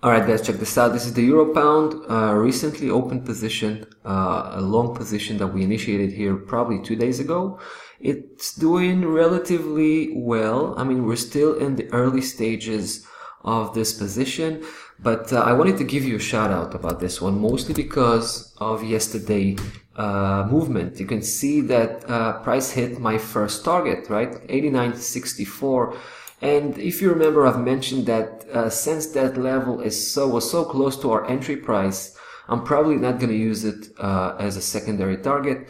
Alright guys, check this out. This is the Euro Pound recently opened position, a long position that we initiated here probably 2 days ago. It's doing relatively well. I mean, we're still in the early stages of this position, but I wanted to give you a shout out about this one, mostly because of yesterday movement. You can see that price hit my first target, right? 89.64. And if you remember, I've mentioned that since that level was so close to our entry price, I'm probably not going to use it as a secondary target.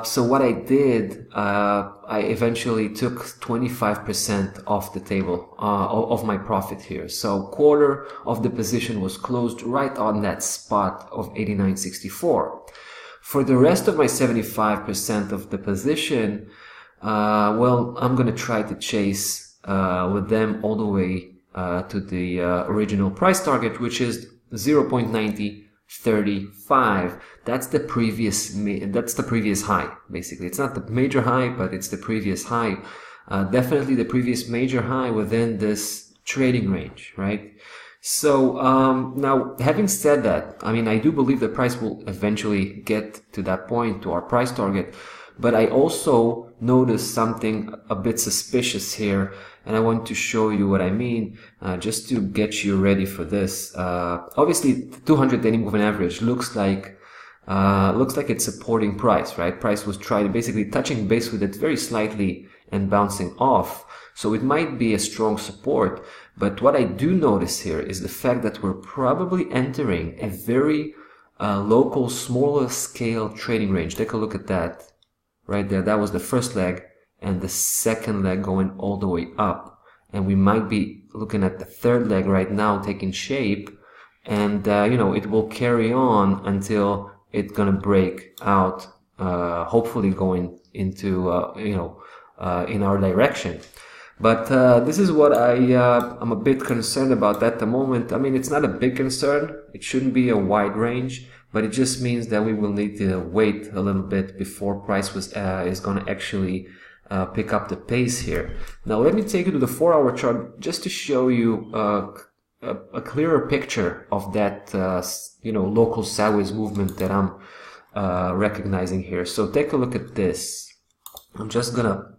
So what I did, I eventually took 25% off the table of my profit here. So quarter of the position was closed right on that spot of 89.64. For the rest of my 75% of the position, well, I'm going to try to chase with them all the way to the original price target, which is 0.9035. That's the previous high. Basically, it's not the major high, but it's the previous high. Definitely the previous major high within this trading range, right? So now, having said that, I mean, I do believe the price will eventually get to that point, to our price target. But I also noticed something a bit suspicious here, and I want to show you what I mean, just to get you ready for this. Obviously, the 200 daily moving average looks like it's supporting price, right? Price was basically touching base with it very slightly and bouncing off. So it might be a strong support. But what I do notice here is the fact that we're probably entering a very local, smaller scale trading range. Take a look at that. Right there, that was the first leg, and the second leg going all the way up. And we might be looking at the third leg right now taking shape, and you know, it will carry on until it's gonna break out, hopefully going into in our direction. But this is what I'm a bit concerned about at the moment. I mean, it's not a big concern. It shouldn't be a wide range, but it just means that we will need to wait a little bit before price is going to actually pick up the pace here. Now, let me take you to the 4-hour chart just to show you a clearer picture of that local sideways movement that I'm recognizing here. So take a look at this. I'm just gonna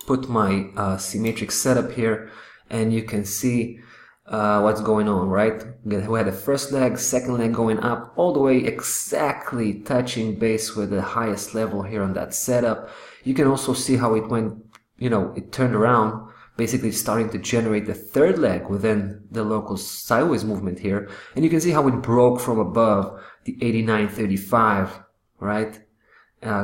put my symmetric setup here, and you can see what's going on, right? We had the first leg, second leg going up all the way, exactly touching base with the highest level here on that setup. You can also see how it went, it turned around, basically starting to generate the third leg within the local sideways movement here. And you can see how it broke from above the 89.35, right?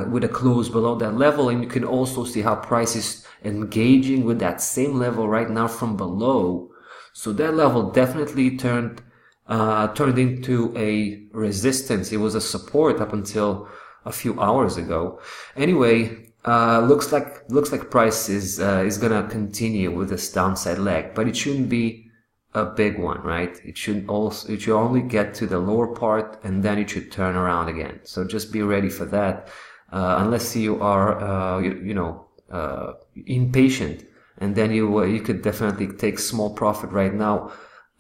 With a close below that level. And you can also see how price is engaging with that same level right now from below. So that level definitely turned into a resistance. It was a support up until a few hours ago. Anyway, looks like price is gonna continue with this downside leg, but it shouldn't be a big one, right? It should only get to the lower part, and then it should turn around again. So just be ready for that, unless you are impatient. And then you could definitely take small profit right now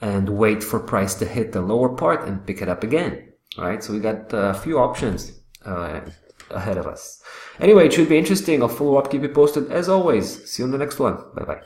and wait for price to hit the lower part and pick it up again. All right, so we got a few options ahead of us. Anyway, it should be interesting. I'll follow up, keep you posted as always. See you on the next one. Bye bye.